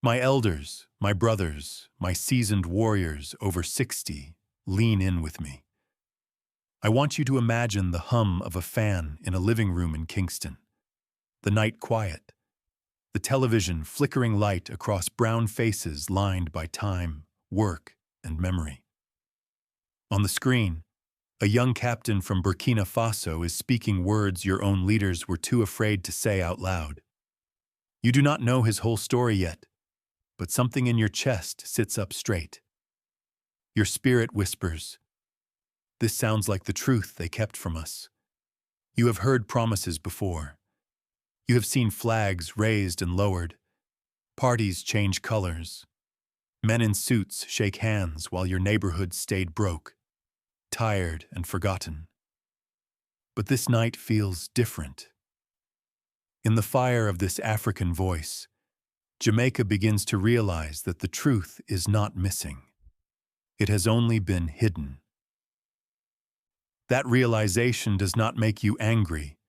My elders, my brothers, my seasoned warriors over 60, lean in with me. I want you to imagine the hum of a fan in a living room in Kingston, the night quiet, the television flickering light across brown faces lined by time, work, and memory. On the screen, a young captain from Burkina Faso is speaking words your own leaders were too afraid to say out loud. You do not know his whole story yet, but something in your chest sits up straight. Your spirit whispers, "This sounds like the truth they kept from us." You have heard promises before. You have seen flags raised and lowered, parties change colors, men in suits shake hands while your neighborhood stayed broke, tired and forgotten. But this night feels different. In the fire of this African voice, Jamaica begins to realize that the truth is not missing. It has only been hidden. That realization does not make you angry,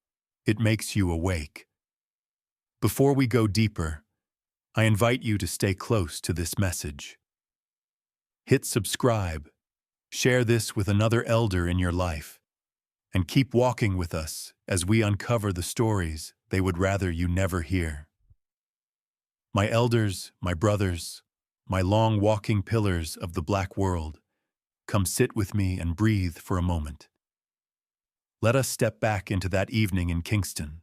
it makes you awake. Before we go deeper, I invite you to stay close to this message. Hit subscribe, share this with another elder in your life, and keep walking with us as we uncover the stories they would rather you never hear. My elders, my brothers, my long walking pillars of the black world, come sit with me and breathe for a moment. Let us step back into that evening in Kingston,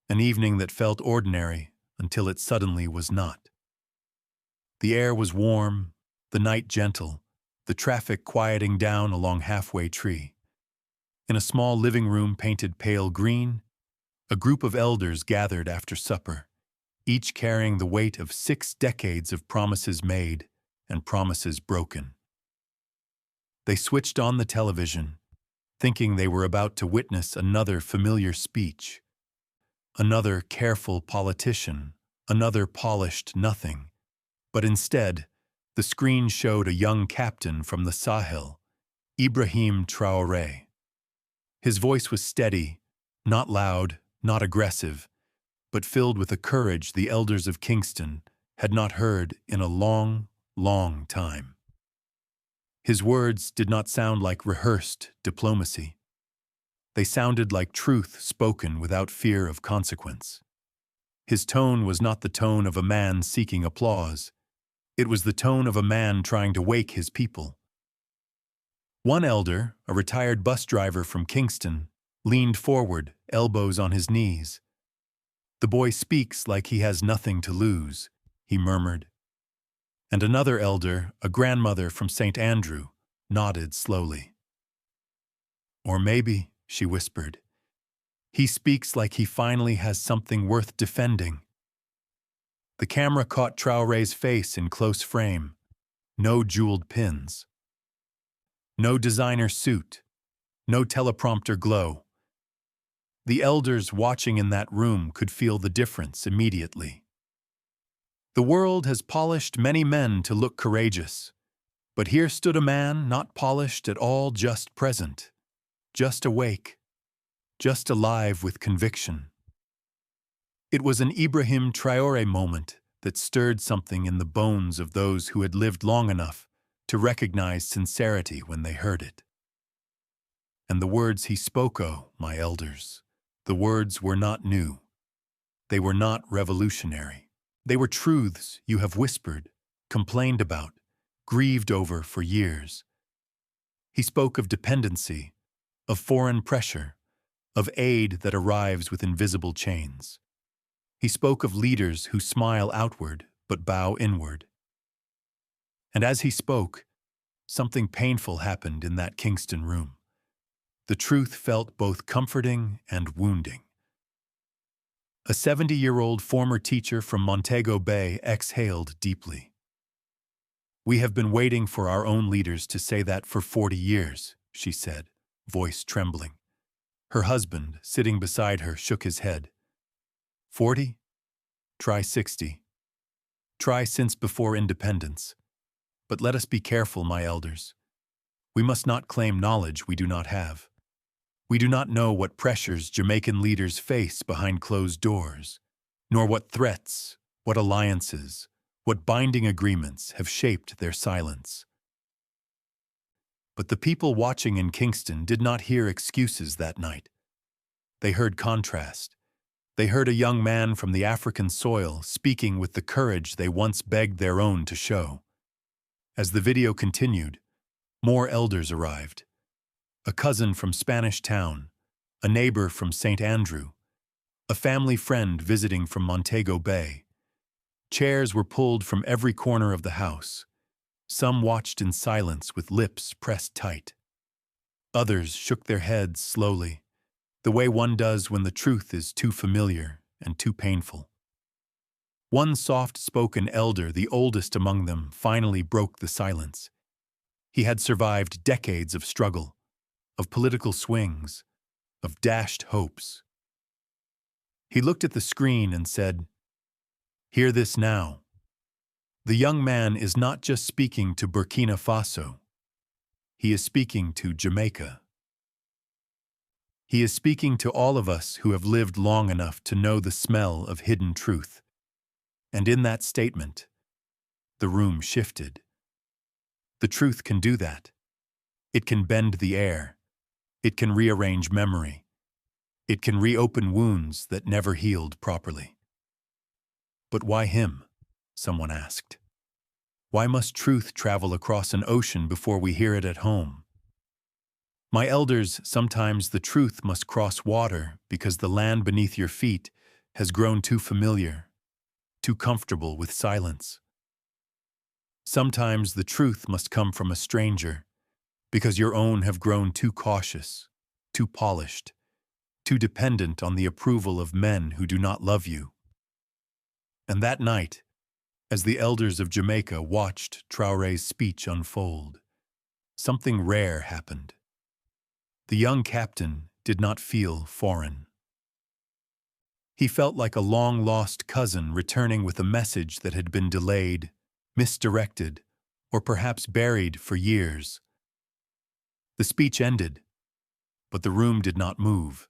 an evening that felt ordinary until it suddenly was not. The air was warm, the night gentle, the traffic quieting down along Halfway Tree. In a small living room painted pale green, a group of elders gathered after supper, each carrying the weight of 6 decades of promises made and promises broken. They switched on the television, thinking they were about to witness another familiar speech, another careful politician, another polished nothing. But instead, the screen showed a young captain from the Sahel, Ibrahim Traoré. His voice was steady, not loud, not aggressive, but filled with a courage the elders of Kingston had not heard in a long, long time. His words did not sound like rehearsed diplomacy. They sounded like truth spoken without fear of consequence. His tone was not the tone of a man seeking applause. It was the tone of a man trying to wake his people. One elder, a retired bus driver from Kingston, leaned forward, elbows on his knees. "The boy speaks like he has nothing to lose," he murmured. And another elder, a grandmother from St. Andrew, nodded slowly. "Or maybe," she whispered, "he speaks like he finally has something worth defending." The camera caught Traoré's face in close frame. No jeweled pins. No designer suit. No teleprompter glow. The elders watching in that room could feel the difference immediately. The world has polished many men to look courageous, but here stood a man not polished at all, just present, just awake, just alive with conviction. It was an Ibrahim Traoré moment that stirred something in the bones of those who had lived long enough to recognize sincerity when they heard it. And the words he spoke, oh, my elders, the words were not new. They were not revolutionary. They were truths you have whispered, complained about, grieved over for years. He spoke of dependency, of foreign pressure, of aid that arrives with invisible chains. He spoke of leaders who smile outward but bow inward. And as he spoke, something painful happened in that Kingston room. The truth felt both comforting and wounding. A 70-year-old former teacher from Montego Bay exhaled deeply. "We have been waiting for our own leaders to say that for 40 years, she said, voice trembling. Her husband, sitting beside her, shook his head. 40? Try 60. Try since before independence. But let us be careful, my elders. We must not claim knowledge we do not have. We do not know what pressures Jamaican leaders face behind closed doors, nor what threats, what alliances, What binding agreements have shaped their silence? But the people watching in Kingston did not hear excuses that night. They heard contrast. They heard a young man from the African soil speaking with the courage they once begged their own to show. As the video continued, more elders arrived. A cousin from Spanish Town, a neighbor from St. Andrew, a family friend visiting from Montego Bay. Chairs were pulled from every corner of the house. Some watched in silence with lips pressed tight. Others shook their heads slowly, the way one does when the truth is too familiar and too painful. One soft-spoken elder, the oldest among them, finally broke the silence. He had survived decades of struggle, of political swings, of dashed hopes. He looked at the screen and said, "Hear this now." The young man is not just speaking to Burkina Faso. He is speaking to Jamaica. He is speaking to all of us who have lived long enough to know the smell of hidden truth. And in that statement, the room shifted. The truth can do that. It can bend the air. It can rearrange memory. It can reopen wounds that never healed properly. But why him? Someone asked. Why must truth travel across an ocean before we hear it at home? My elders, sometimes the truth must cross water because the land beneath your feet has grown too familiar, too comfortable with silence. Sometimes the truth must come from a stranger because your own have grown too cautious, too polished, too dependent on the approval of men who do not love you. And that night, as the elders of Jamaica watched Traore's speech unfold, something rare happened. The young captain did not feel foreign. He felt like a long-lost cousin returning with a message that had been delayed, misdirected, or perhaps buried for years. The speech ended, but the room did not move.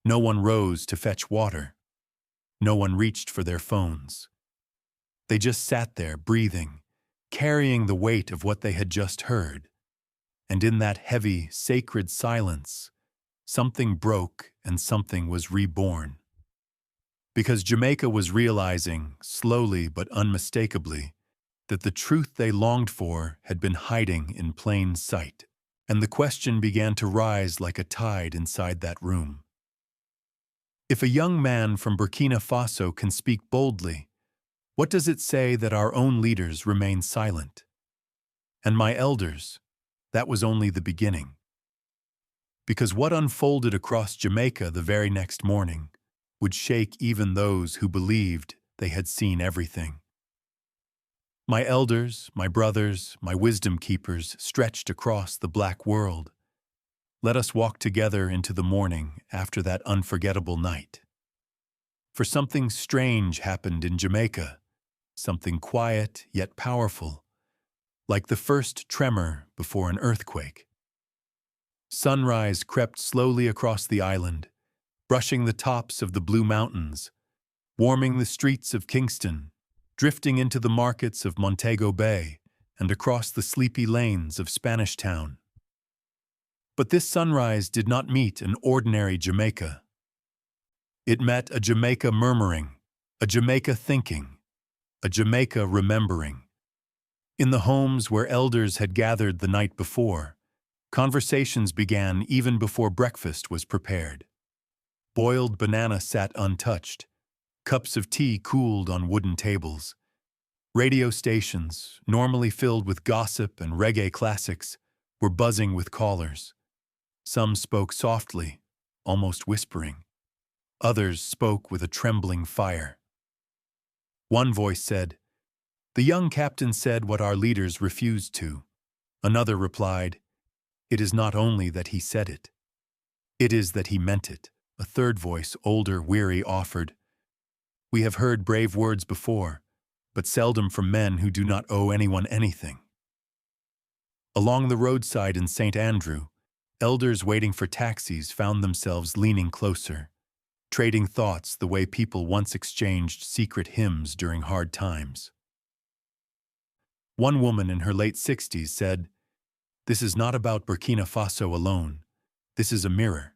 No one rose to fetch water. No one reached for their phones. They just sat there, breathing, carrying the weight of what they had just heard. And in that heavy, sacred silence, something broke and something was reborn. Because Jamaica was realizing, slowly but unmistakably, that the truth they longed for had been hiding in plain sight. And the question began to rise like a tide inside that room. If a young man from Burkina Faso can speak boldly, what does it say that our own leaders remain silent? And my elders, that was only the beginning. Because what unfolded across Jamaica the very next morning would shake even those who believed they had seen everything. My elders, my brothers, my wisdom keepers stretched across the black world. Let us walk together into the morning after that unforgettable night. For something strange happened in Jamaica, something quiet yet powerful, like the first tremor before an earthquake. Sunrise crept slowly across the island, brushing the tops of the Blue Mountains, warming the streets of Kingston, drifting into the markets of Montego Bay and across the sleepy lanes of Spanish Town. But this sunrise did not meet an ordinary Jamaica. It met a Jamaica murmuring, a Jamaica thinking, a Jamaica remembering. In the homes where elders had gathered the night before, conversations began even before breakfast was prepared. Boiled banana sat untouched. Cups of tea cooled on wooden tables. Radio stations, normally filled with gossip and reggae classics, were buzzing with callers. Some spoke softly, almost whispering. Others spoke with a trembling fire. One voice said, "The young captain said what our leaders refused to." Another replied, "It is not only that he said it. It is that he meant it." A third voice, older, weary, offered, "We have heard brave words before, but seldom from men who do not owe anyone anything." Along the roadside in St. Andrew, elders waiting for taxis found themselves leaning closer, trading thoughts the way people once exchanged secret hymns during hard times. One woman in her late 60s said, "This is not about Burkina Faso alone. This is a mirror."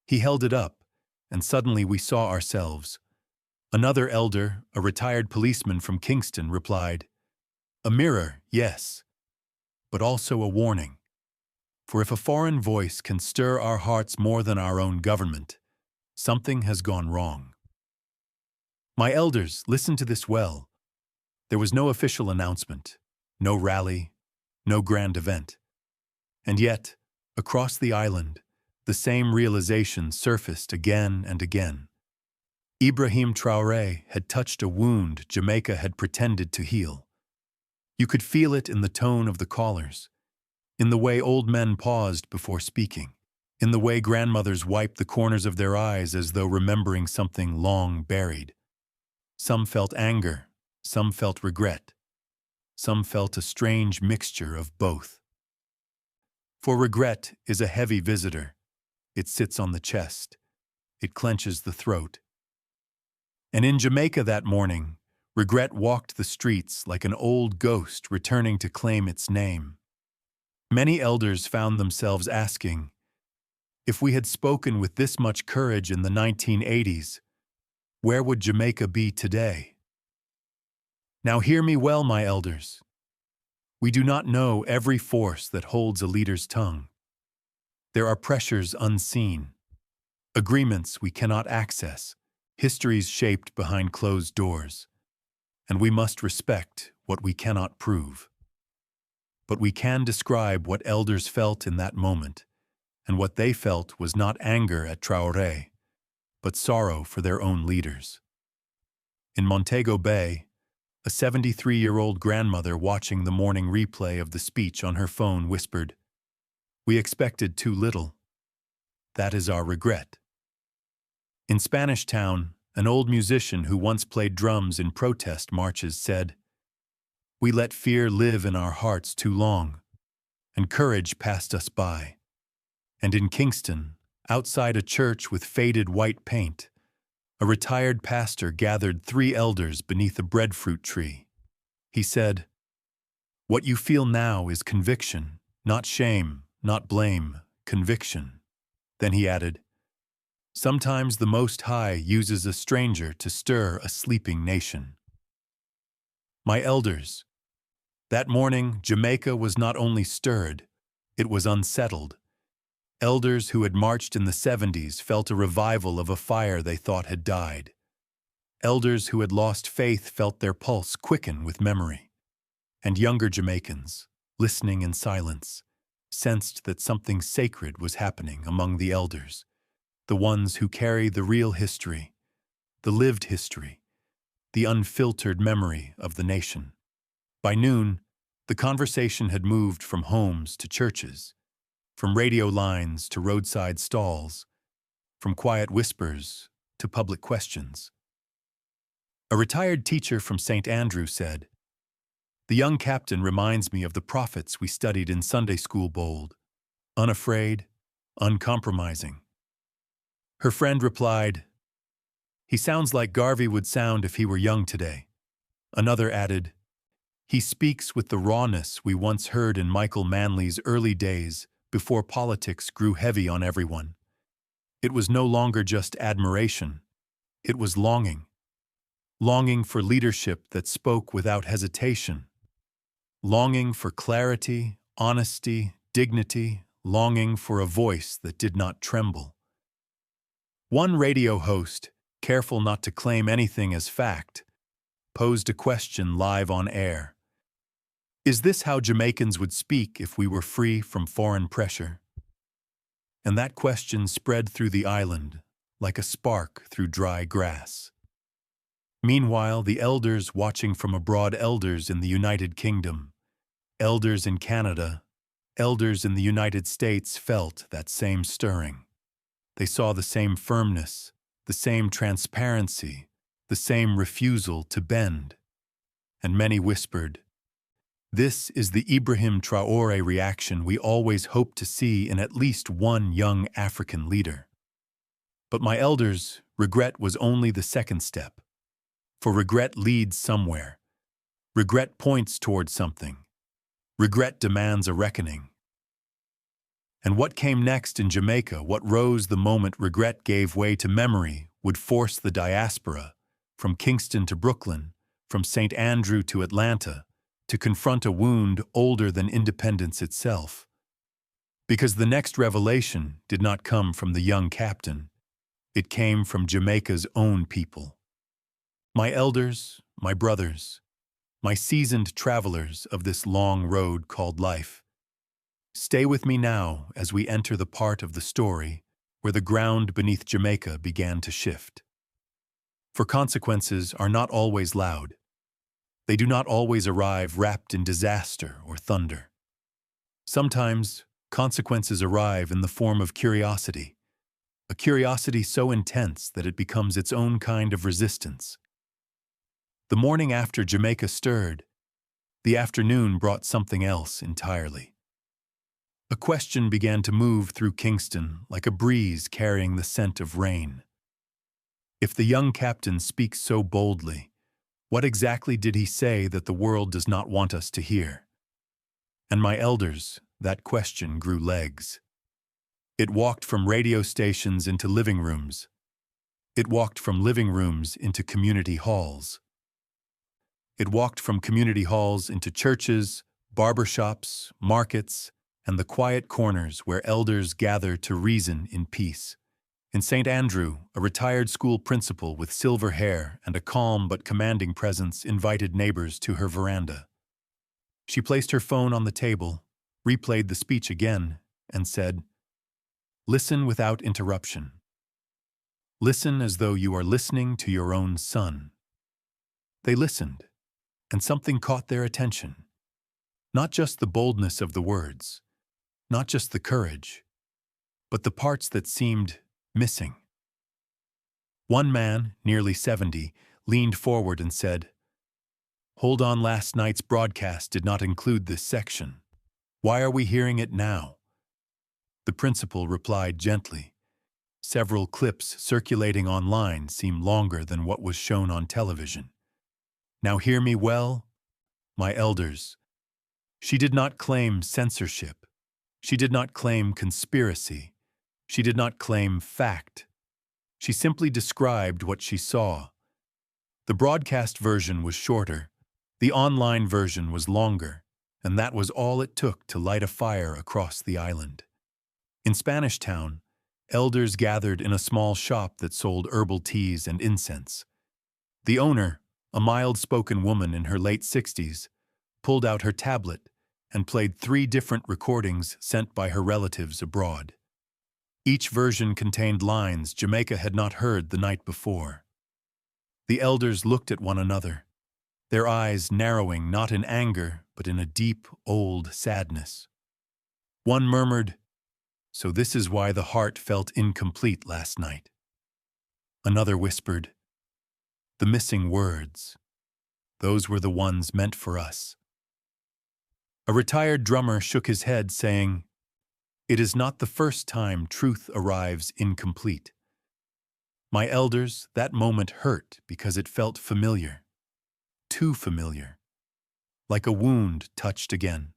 He held it up, and suddenly we saw ourselves. Another elder, a retired policeman from Kingston, replied, "A mirror, yes, but also a warning. For if a foreign voice can stir our hearts more than our own government, something has gone wrong." My elders, listen to this well. There was no official announcement, no rally, no grand event. And yet, across the island, the same realization surfaced again and again. Ibrahim Traoré had touched a wound Jamaica had pretended to heal. You could feel it in the tone of the callers, in the way old men paused before speaking, in the way grandmothers wiped the corners of their eyes as though remembering something long buried. Some felt anger, some felt regret, some felt a strange mixture of both. For regret is a heavy visitor. It sits on the chest. It clenches the throat. And in Jamaica that morning, regret walked the streets like an old ghost returning to claim its name. Many elders found themselves asking, if we had spoken with this much courage in the 1980s, where would Jamaica be today? Now hear me well, my elders. We do not know every force that holds a leader's tongue. There are pressures unseen, agreements we cannot access, histories shaped behind closed doors, and we must respect what we cannot prove. But we can describe what elders felt in that moment, and what they felt was not anger at Traore, but sorrow for their own leaders. In Montego Bay, a 73-year-old grandmother watching the morning replay of the speech on her phone whispered, "We expected too little. That is our regret." In Spanish Town, an old musician who once played drums in protest marches said, "We let fear live in our hearts too long, and courage passed us by." And in Kingston, outside a church with faded white paint, a retired pastor gathered 3 elders beneath a breadfruit tree. He said, "What you feel now is conviction, not shame, not blame, conviction." Then he added, "Sometimes the Most High uses a stranger to stir a sleeping nation." My elders, that morning Jamaica was not only stirred, it was unsettled. Elders who had marched in the 70s felt a revival of a fire they thought had died. Elders who had lost faith felt their pulse quicken with memory. And younger Jamaicans, listening in silence, sensed that something sacred was happening among the elders, the ones who carry the real history, the lived history, the unfiltered memory of the nation. By noon, the conversation had moved from homes to churches, from radio lines to roadside stalls, from quiet whispers to public questions. A retired teacher from St. Andrew said, "The young captain reminds me of the prophets we studied in Sunday school, bold, unafraid, uncompromising." Her friend replied, "He sounds like Garvey would sound if he were young today." Another added, "He speaks with the rawness we once heard in Michael Manley's early days before politics grew heavy on everyone." It was no longer just admiration. It was longing. Longing for leadership that spoke without hesitation. Longing for clarity, honesty, dignity. Longing for a voice that did not tremble. One radio host, careful not to claim anything as fact, posed a question live on air. "Is this how Jamaicans would speak if we were free from foreign pressure?" And that question spread through the island like a spark through dry grass. Meanwhile, the elders watching from abroad, elders in the United Kingdom, elders in Canada, elders in the United States felt that same stirring. They saw the same firmness, the same transparency, the same refusal to bend. And many whispered, "This is the Ibrahim Traoré reaction we always hoped to see in at least one young African leader." But my elders, regret was only the second step. For regret leads somewhere. Regret points towards something. Regret demands a reckoning. And what came next in Jamaica, what rose the moment regret gave way to memory, would force the diaspora, from Kingston to Brooklyn, from St. Andrew to Atlanta, to confront a wound older than independence itself. Because the next revelation did not come from the young captain. It came from Jamaica's own people. My elders, my brothers, my seasoned travelers of this long road called life. Stay with me now as we enter the part of the story where the ground beneath Jamaica began to shift. For consequences are not always loud. They do not always arrive wrapped in disaster or thunder. Sometimes, consequences arrive in the form of curiosity, a curiosity so intense that it becomes its own kind of resistance. The morning after Jamaica stirred, the afternoon brought something else entirely. A question began to move through Kingston like a breeze carrying the scent of rain. If the young captain speaks so boldly, what exactly did he say that the world does not want us to hear? And my elders, that question grew legs. It walked from radio stations into living rooms. It walked from living rooms into community halls. It walked from community halls into churches, barbershops, markets, and the quiet corners where elders gather to reason in peace. In St. Andrew, a retired school principal with silver hair and a calm but commanding presence invited neighbors to her veranda. She placed her phone on the table, replayed the speech again, and said, "Listen without interruption. Listen as though you are listening to your own son." They listened, and something caught their attention. Not just the boldness of the words, not just the courage, but the parts that seemed missing. One man, nearly 70, leaned forward and said, "Hold on, last night's broadcast did not include this section. Why are we hearing it now?" The principal replied gently. Several clips circulating online seem longer than what was shown on television. Now hear me well, my elders. She did not claim censorship. She did not claim conspiracy. She did not claim fact. She simply described what she saw. The broadcast version was shorter. The online version was longer, and that was all it took to light a fire across the island. In Spanish Town, elders gathered in a small shop that sold herbal teas and incense. The owner, a mild-spoken woman in her late 60s, pulled out her tablet and played 3 different recordings sent by her relatives abroad. Each version contained lines Jamaica had not heard the night before. The elders looked at one another, their eyes narrowing not in anger but in a deep, old sadness. One murmured, "So this is why the heart felt incomplete last night." Another whispered, "The missing words. Those were the ones meant for us." A retired drummer shook his head, saying, "It is not the first time truth arrives incomplete." My elders, that moment hurt because it felt familiar. Too familiar. Like a wound touched again.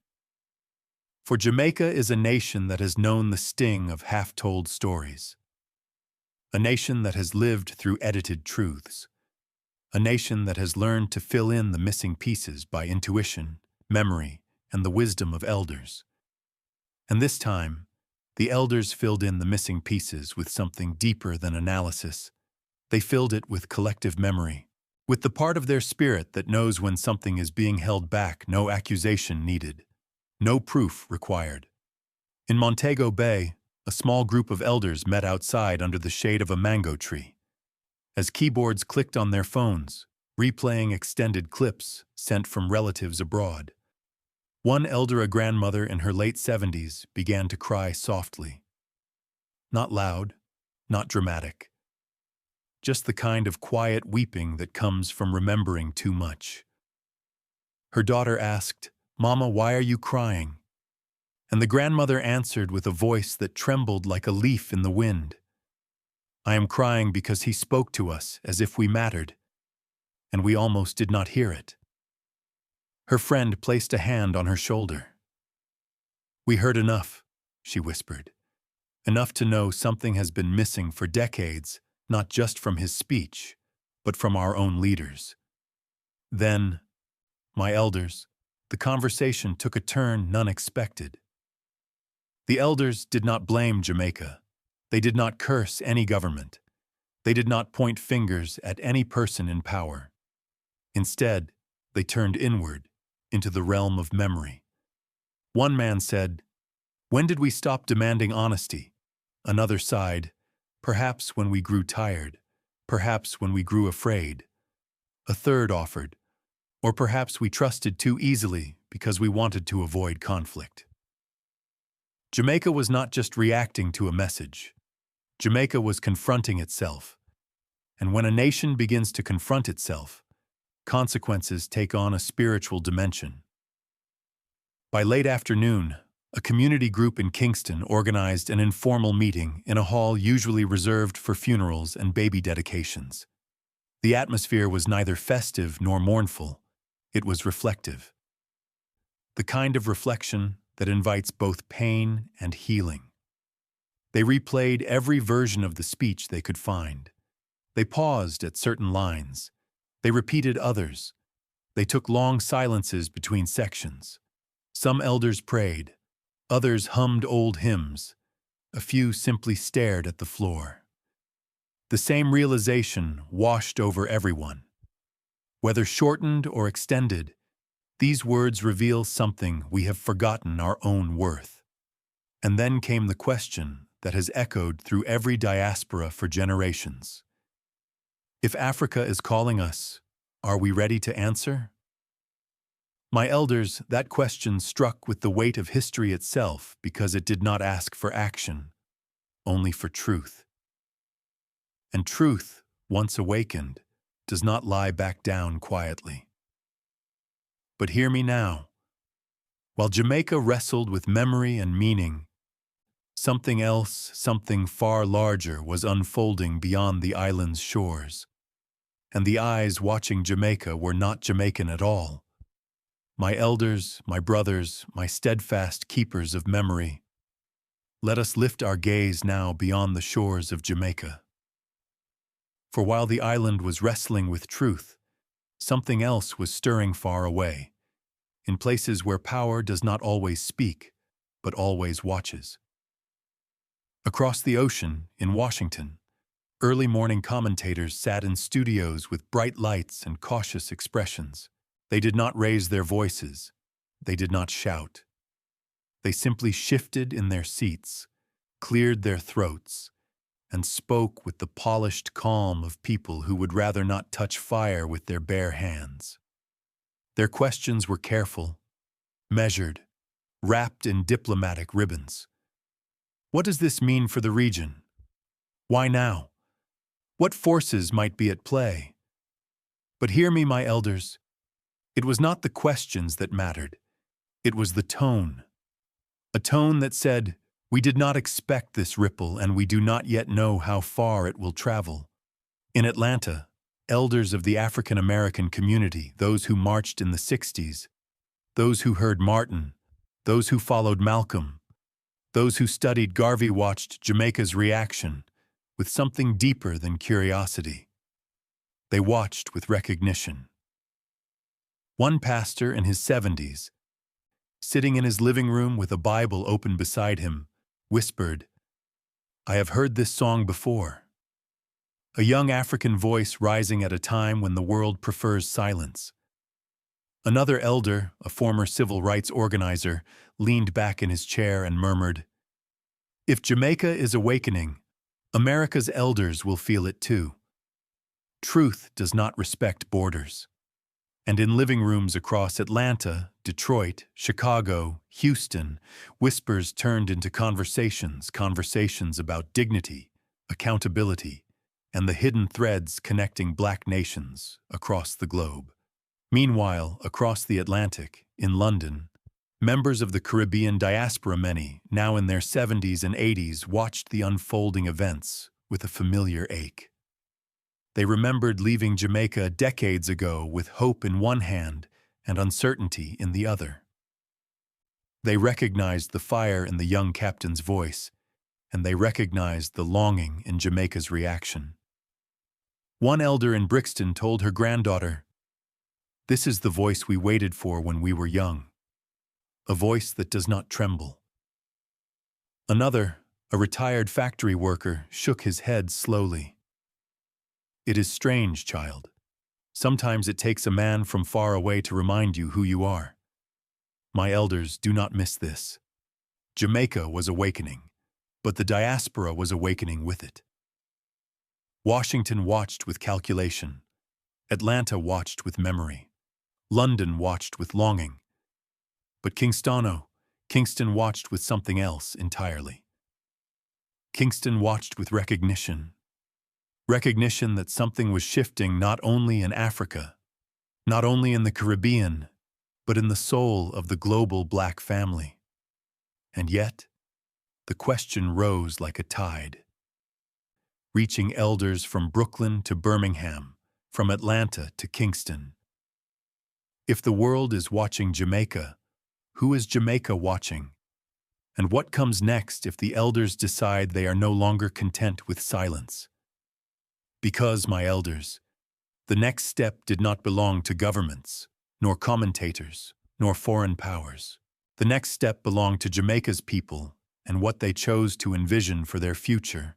For Jamaica is a nation that has known the sting of half-told stories. A nation that has lived through edited truths. A nation that has learned to fill in the missing pieces by intuition, memory, and the wisdom of elders. And this time, the elders filled in the missing pieces with something deeper than analysis. They filled it with collective memory, with the part of their spirit that knows when something is being held back, no accusation needed, no proof required. In Montego Bay, a small group of elders met outside under the shade of a mango tree. As keyboards clicked on their phones, replaying extended clips sent from relatives abroad, one elder, a grandmother in her late 70s, began to cry softly. Not loud, not dramatic. Just the kind of quiet weeping that comes from remembering too much. Her daughter asked, "Mama, why are you crying?" And the grandmother answered with a voice that trembled like a leaf in the wind, "I am crying because he spoke to us as if we mattered, and we almost did not hear it." Her friend placed a hand on her shoulder. "We heard enough," she whispered. "Enough to know something has been missing for decades, not just from his speech, but from our own leaders." Then, my elders, the conversation took a turn none expected. The elders did not blame Jamaica. They did not curse any government. They did not point fingers at any person in power. Instead, they turned inward, into the realm of memory. One man said, "When did we stop demanding honesty?" Another sighed, "Perhaps when we grew tired, perhaps when we grew afraid." A third offered, "Or perhaps we trusted too easily because we wanted to avoid conflict." Jamaica was not just reacting to a message. Jamaica was confronting itself. And when a nation begins to confront itself, consequences take on a spiritual dimension. By late afternoon, a community group in Kingston organized an informal meeting in a hall usually reserved for funerals and baby dedications. The atmosphere was neither festive nor mournful. It was reflective. The kind of reflection that invites both pain and healing. They replayed every version of the speech they could find. They paused at certain lines. They repeated others. They took long silences between sections. Some elders prayed. Others hummed old hymns. A few simply stared at the floor. The same realization washed over everyone. Whether shortened or extended, these words reveal something we have forgotten our own worth. And then came the question that has echoed through every diaspora for generations. If Africa is calling us, are we ready to answer? My elders, that question struck with the weight of history itself because it did not ask for action, only for truth. And truth, once awakened, does not lie back down quietly. But hear me now. While Jamaica wrestled with memory and meaning, something else, something far larger, was unfolding beyond the island's shores. And the eyes watching Jamaica were not Jamaican at all. My elders, my brothers, my steadfast keepers of memory, let us lift our gaze now beyond the shores of Jamaica. For while the island was wrestling with truth, something else was stirring far away, in places where power does not always speak, but always watches. Across the ocean, in Washington, early morning commentators sat in studios with bright lights and cautious expressions. They did not raise their voices. They did not shout. They simply shifted in their seats, cleared their throats, and spoke with the polished calm of people who would rather not touch fire with their bare hands. Their questions were careful, measured, wrapped in diplomatic ribbons. What does this mean for the region? Why now? What forces might be at play? But hear me, my elders. It was not the questions that mattered. It was the tone. A tone that said, "We did not expect this ripple, and we do not yet know how far it will travel." In Atlanta, elders of the African American community, those who marched in the 60s, those who heard Martin, those who followed Malcolm, those who studied Garvey, watched Jamaica's reaction with something deeper than curiosity. They watched with recognition. One pastor in his 70s, sitting in his living room with a Bible open beside him, whispered, "I have heard this song before." A young African voice rising at a time when the world prefers silence. Another elder, a former civil rights organizer, leaned back in his chair and murmured, "If Jamaica is awakening, America's elders will feel it too." Truth does not respect borders. And in living rooms across Atlanta, Detroit, Chicago, Houston, whispers turned into conversations about dignity, accountability, and the hidden threads connecting Black nations across the globe. Meanwhile, across the Atlantic, in London, members of the Caribbean diaspora, many now in their 70s and 80s, watched the unfolding events with a familiar ache. They remembered leaving Jamaica decades ago with hope in one hand and uncertainty in the other. They recognized the fire in the young captain's voice, and they recognized the longing in Jamaica's reaction. One elder in Brixton told her granddaughter, "This is the voice we waited for when we were young, a voice that does not tremble." Another, a retired factory worker, shook his head slowly. "It is strange, child. Sometimes it takes a man from far away to remind you who you are. My elders, do not miss this. Jamaica was awakening, but the diaspora was awakening with it. Washington watched with calculation. Atlanta watched with memory. London watched with longing. But Kingston watched with something else entirely. Kingston watched with recognition. Recognition that something was shifting not only in Africa, not only in the Caribbean, but in the soul of the global black family. And yet, the question rose like a tide, reaching elders from Brooklyn to Birmingham, from Atlanta to Kingston. If the world is watching Jamaica, who is Jamaica watching? And what comes next if the elders decide they are no longer content with silence? Because, my elders, the next step did not belong to governments, nor commentators, nor foreign powers. The next step belonged to Jamaica's people and what they chose to envision for their future.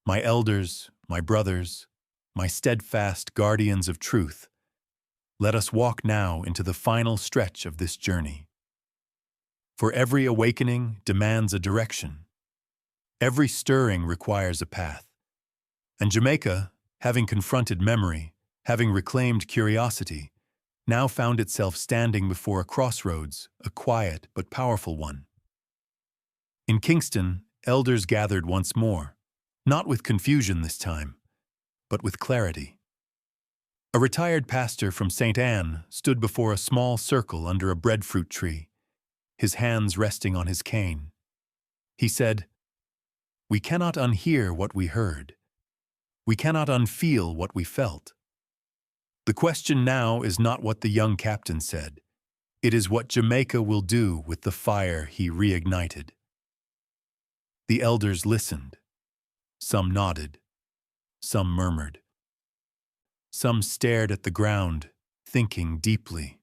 My elders, my brothers, my steadfast guardians of truth, let us walk now into the final stretch of this journey. For every awakening demands a direction. Every stirring requires a path. And Jamaica, having confronted memory, having reclaimed curiosity, now found itself standing before a crossroads, a quiet but powerful one. In Kingston, elders gathered once more, not with confusion this time, but with clarity. A retired pastor from St. Anne stood before a small circle under a breadfruit tree, his hands resting on his cane. He said, "We cannot unhear what we heard. We cannot unfeel what we felt. The question now is not what the young captain said. It is what Jamaica will do with the fire he reignited." The elders listened. Some nodded. Some murmured. Some stared at the ground, thinking deeply.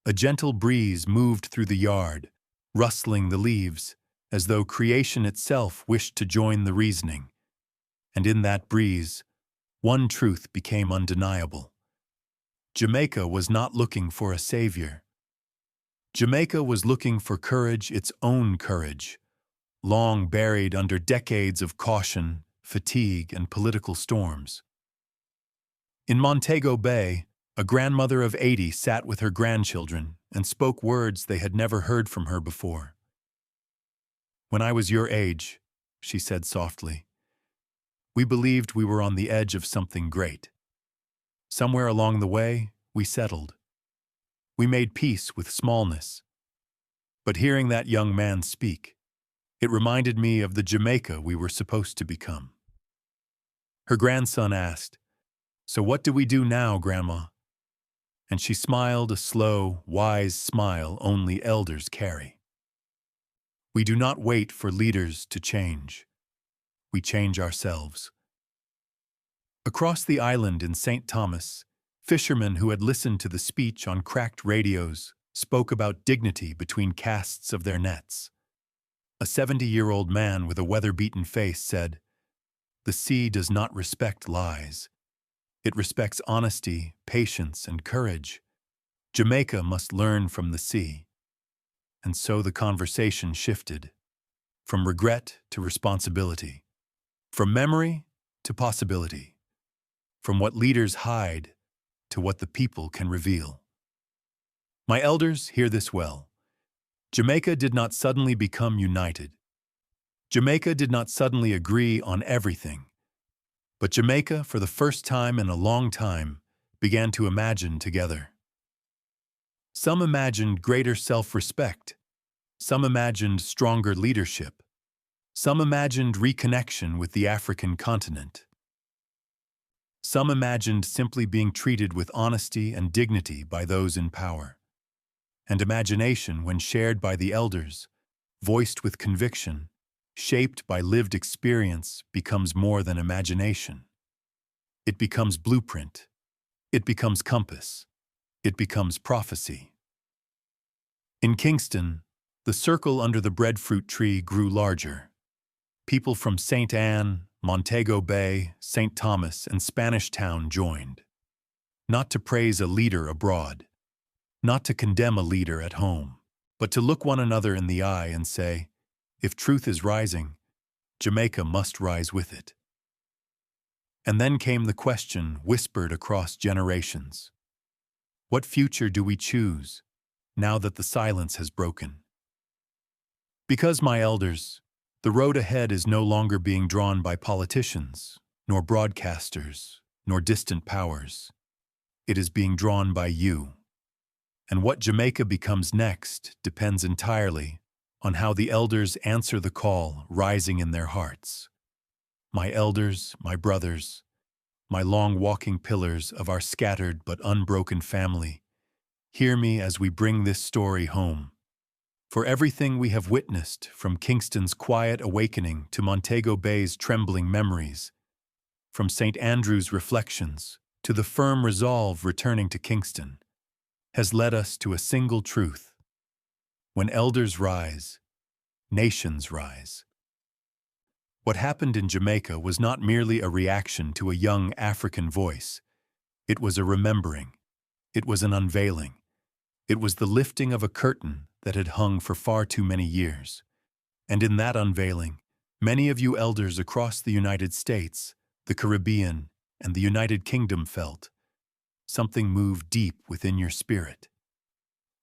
A gentle breeze moved through the yard, rustling the leaves, as though creation itself wished to join the reasoning. And in that breeze, one truth became undeniable. Jamaica was not looking for a savior. Jamaica was looking for courage, its own courage, long buried under decades of caution, fatigue, and political storms. In Montego Bay, a grandmother of 80 sat with her grandchildren and spoke words they had never heard from her before. "When I was your age," she said softly, "we believed we were on the edge of something great. Somewhere along the way, we settled. We made peace with smallness. But hearing that young man speak, it reminded me of the Jamaica we were supposed to become." Her grandson asked, "So what do we do now, Grandma?" And she smiled a slow, wise smile only elders carry. "We do not wait for leaders to change. We change ourselves." Across the island in St. Thomas, fishermen who had listened to the speech on cracked radios spoke about dignity between casts of their nets. A 70-year-old man with a weather-beaten face said, "The sea does not respect lies. It respects honesty, patience, and courage. Jamaica must learn from the sea." And so the conversation shifted, from regret to responsibility, from memory to possibility, from what leaders hide to what the people can reveal. My elders, hear this well. Jamaica did not suddenly become united. Jamaica did not suddenly agree on everything. But Jamaica, for the first time in a long time, began to imagine together. Some imagined greater self-respect. Some imagined stronger leadership. Some imagined reconnection with the African continent. Some imagined simply being treated with honesty and dignity by those in power. And imagination, when shared by the elders, voiced with conviction, shaped by lived experience, becomes more than imagination. It becomes blueprint. It becomes compass. It becomes prophecy. In Kingston, the circle under the breadfruit tree grew larger. People from St. Anne, Montego Bay, St. Thomas, and Spanish Town joined. Not to praise a leader abroad, not to condemn a leader at home, but to look one another in the eye and say, if truth is rising, Jamaica must rise with it. And then came the question whispered across generations. What future do we choose, now that the silence has broken? Because, my elders, the road ahead is no longer being drawn by politicians, nor broadcasters, nor distant powers. It is being drawn by you. And what Jamaica becomes next depends entirely on how the elders answer the call rising in their hearts. My elders, my brothers, my long-walking pillars of our scattered but unbroken family, hear me as we bring this story home. For everything we have witnessed, from Kingston's quiet awakening to Montego Bay's trembling memories, from St. Andrew's reflections to the firm resolve returning to Kingston, has led us to a single truth. When elders rise, nations rise. What happened in Jamaica was not merely a reaction to a young African voice. It was a remembering. It was an unveiling. It was the lifting of a curtain that had hung for far too many years. And in that unveiling, many of you elders across the United States, the Caribbean, and the United Kingdom felt something moved deep within your spirit.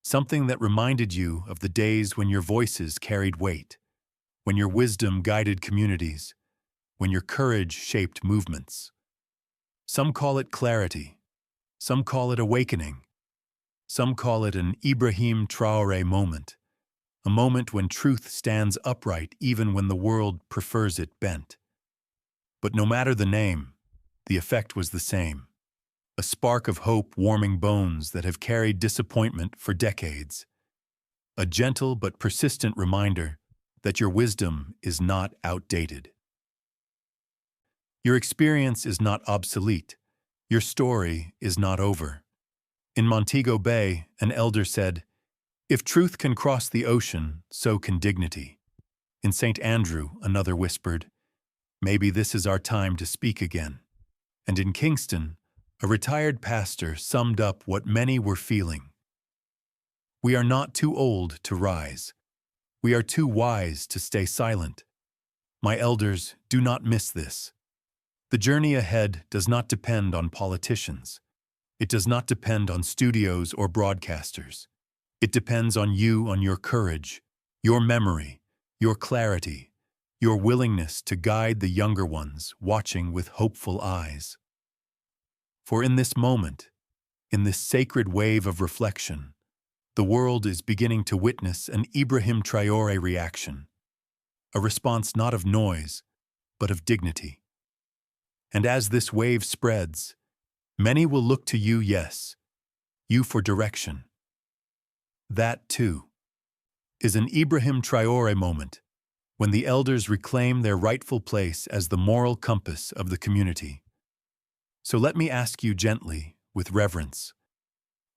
Something that reminded you of the days when your voices carried weight, when your wisdom guided communities, when your courage shaped movements. Some call it clarity. Some call it awakening. Some call it an Ibrahim Traoré moment, a moment when truth stands upright even when the world prefers it bent. But no matter the name, the effect was the same. A spark of hope warming bones that have carried disappointment for decades. A gentle but persistent reminder that your wisdom is not outdated. Your experience is not obsolete. Your story is not over. In Montego Bay, an elder said, "If truth can cross the ocean, so can dignity." In St. Andrew, another whispered, "Maybe this is our time to speak again." And in Kingston, a retired pastor summed up what many were feeling. We are not too old to rise. We are too wise to stay silent. My elders, do not miss this. The journey ahead does not depend on politicians. It does not depend on studios or broadcasters. It depends on you, on your courage, your memory, your clarity, your willingness to guide the younger ones watching with hopeful eyes. For in this moment, in this sacred wave of reflection, the world is beginning to witness an Ibrahim Traoré reaction, a response not of noise, but of dignity. And as this wave spreads, many will look to you, yes, you for direction. That, too, is an Ibrahim Traoré moment, when the elders reclaim their rightful place as the moral compass of the community. So let me ask you gently, with reverence,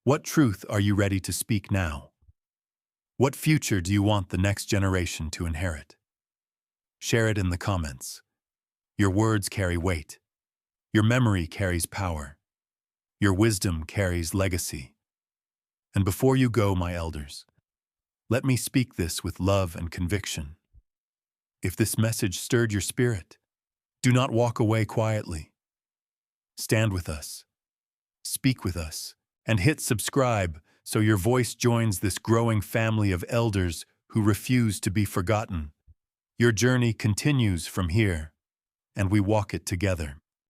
what truth are you ready to speak now? What future do you want the next generation to inherit? Share it in the comments. Your words carry weight. Your memory carries power. Your wisdom carries legacy. And before you go, my elders, let me speak this with love and conviction. If this message stirred your spirit, do not walk away quietly. Stand with us, speak with us, and hit subscribe so your voice joins this growing family of elders who refuse to be forgotten. Your journey continues from here, and we walk it together.